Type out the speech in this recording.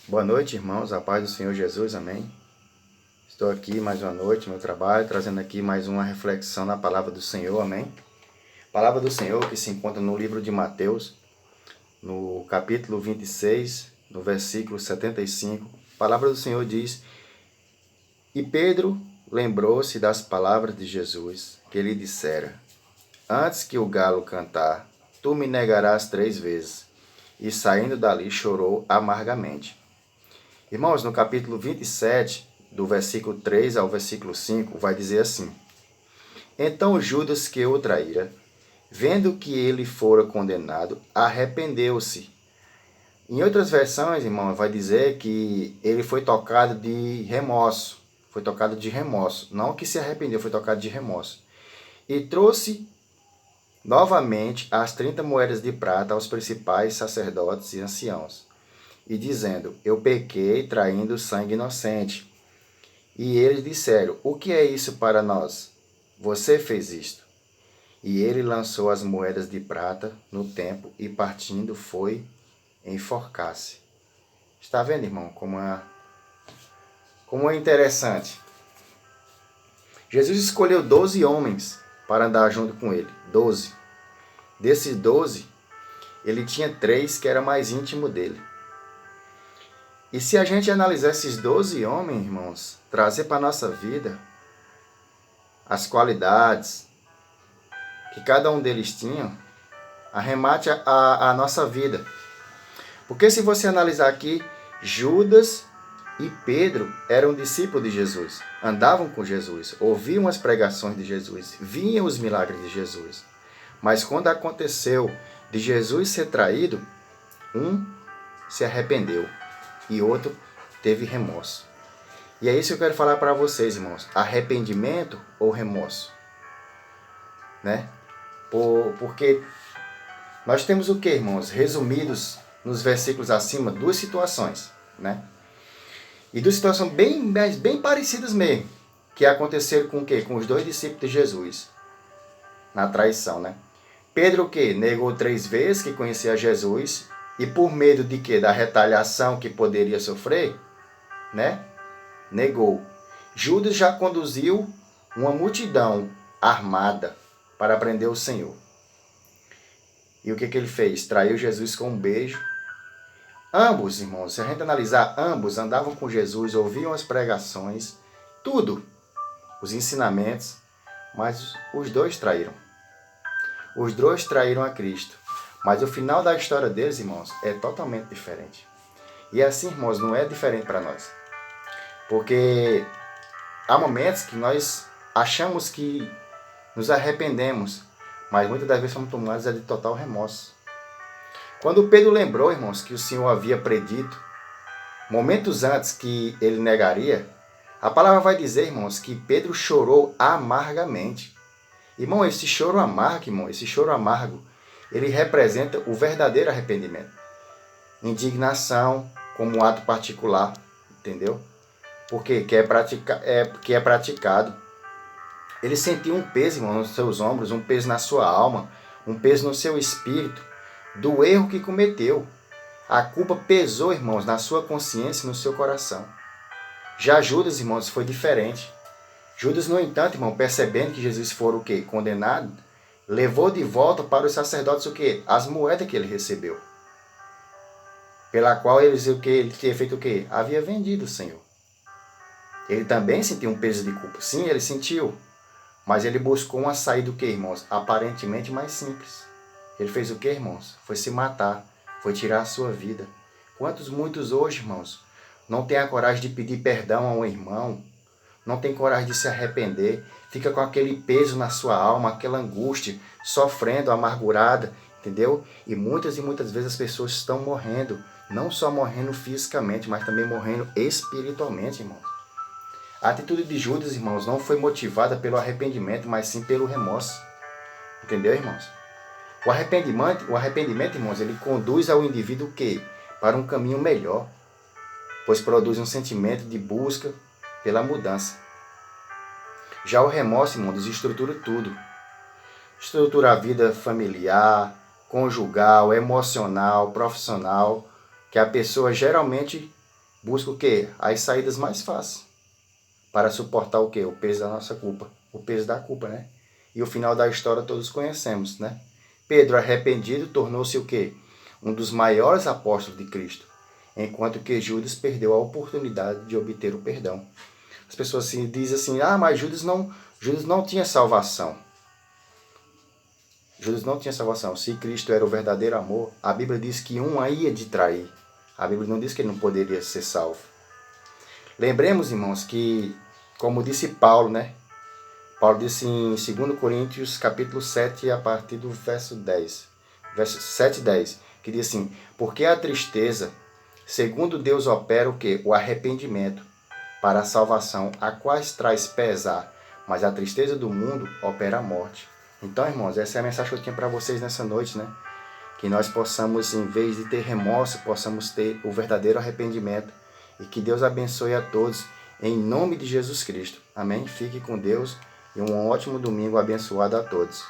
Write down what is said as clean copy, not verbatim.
Boa noite, irmãos, a paz do Senhor Jesus, amém? Estou aqui mais uma noite no meu trabalho, trazendo aqui mais uma reflexão na palavra do Senhor, amém? Palavra do Senhor que se encontra no livro de Mateus, no capítulo 26, no versículo 75. A palavra do Senhor diz: E Pedro lembrou-se das palavras de Jesus, que lhe dissera: Antes que o galo cantar, tu me negarás 3 vezes. E saindo dali chorou amargamente. Irmãos, no capítulo 27, do versículo 3 ao versículo 5, vai dizer assim: Então Judas, que o traíra, vendo que ele fora condenado, arrependeu-se. Em outras versões, irmãos, vai dizer que ele foi tocado de remorso. Foi tocado de remorso. Não que se arrependeu, foi tocado de remorso. E trouxe novamente as 30 moedas de prata aos principais sacerdotes e anciãos, e dizendo: Eu pequei traindo sangue inocente. E eles disseram: O que é isso para nós? Você fez isto. E ele lançou as moedas de prata no templo e, partindo, foi enforcar-se. Está vendo, irmão, como é interessante? Jesus escolheu 12 homens para andar junto com ele. 12. Desses 12, ele tinha 3 que era mais íntimo dele. E se a gente analisar esses 12 homens, irmãos, trazer para a nossa vida as qualidades que cada um deles tinha, arremate a nossa vida. Porque se você analisar aqui, Judas e Pedro eram discípulos de Jesus, andavam com Jesus, ouviam as pregações de Jesus, viam os milagres de Jesus. Mas quando aconteceu de Jesus ser traído, um se arrependeu e outro teve remorso. E é isso que eu quero falar para vocês, irmãos. Arrependimento ou remorso? Né? Porque nós temos o que, irmãos? Resumidos nos versículos acima, 2 situações, né? E 2 situações bem parecidas mesmo, que aconteceram com o quê? Com os 2 discípulos de Jesus, na traição, né? Pedro o quê? Negou 3 vezes que conhecia Jesus, e por medo de quê? Da retaliação que poderia sofrer, né? Negou. Judas já conduziu uma multidão armada para prender o Senhor. E o que ele fez? Traiu Jesus com um beijo. Ambos, irmãos, se a gente analisar, ambos andavam com Jesus, ouviam as pregações, tudo, os ensinamentos, mas os 2 traíram. Os 2 traíram a Cristo. Mas o final da história deles, irmãos, é totalmente diferente. E assim, irmãos, não é diferente para nós. Porque há momentos que nós achamos que nos arrependemos, mas muitas das vezes somos tomados de total remorso. Quando Pedro lembrou, irmãos, que o Senhor havia predito, momentos antes que ele negaria, a palavra vai dizer, irmãos, que Pedro chorou amargamente. Irmão, esse choro amargo, ele representa o verdadeiro arrependimento. Indignação como um ato particular, entendeu? Porque que é praticado. Ele sentiu um peso, irmão, nos seus ombros, um peso na sua alma, um peso no seu espírito, do erro que cometeu. A culpa pesou, irmãos, na sua consciência e no seu coração. Já Judas, irmãos, foi diferente. Judas, no entanto, irmão, percebendo que Jesus fora o quê? Condenado, levou de volta para os sacerdotes o quê? As moedas que ele recebeu. Pela qual ele tinha feito o quê? Havia vendido o Senhor. Ele também sentiu um peso de culpa. Sim, ele sentiu. Mas ele buscou uma saída do quê, irmãos? Aparentemente mais simples. Ele fez o quê, irmãos? Foi se matar. Foi tirar a sua vida. Muitos hoje, irmãos, não têm a coragem de pedir perdão a um irmão, não tem coragem de se arrepender, fica com aquele peso na sua alma, aquela angústia, sofrendo, amargurada, entendeu? E muitas vezes as pessoas estão morrendo, não só morrendo fisicamente, mas também morrendo espiritualmente, irmãos. A atitude de Judas, irmãos, não foi motivada pelo arrependimento, mas sim pelo remorso. Entendeu, irmãos? O arrependimento, irmãos, ele conduz ao indivíduo o quê? Para um caminho melhor, pois produz um sentimento de busca pela mudança. Já o remorso, irmão, desestrutura tudo. Estrutura a vida familiar, conjugal, emocional, profissional, que a pessoa geralmente busca o quê? As saídas mais fáceis para suportar o quê? O peso da nossa culpa. O peso da culpa, né? E o final da história todos conhecemos, né? Pedro, arrependido, tornou-se o quê? Um dos maiores apóstolos de Cristo, enquanto que Judas perdeu a oportunidade de obter o perdão. As pessoas assim, dizem assim, mas Judas não tinha salvação. Judas não tinha salvação. Se Cristo era o verdadeiro amor, a Bíblia diz que um ia de trair. A Bíblia não diz que ele não poderia ser salvo. Lembremos, irmãos, que, como disse Paulo, né? Paulo disse em 2 Coríntios, capítulo 7, a partir do verso 10. Verso 7 e 10, que diz assim, porque a tristeza, segundo Deus opera o quê? O arrependimento para a salvação, a quais traz pesar, mas a tristeza do mundo opera a morte. Então, irmãos, essa é a mensagem que eu tinha para vocês nessa noite, né? Que nós possamos, em vez de ter remorso, possamos ter o verdadeiro arrependimento. E que Deus abençoe a todos, em nome de Jesus Cristo. Amém? Fique com Deus e um ótimo domingo abençoado a todos.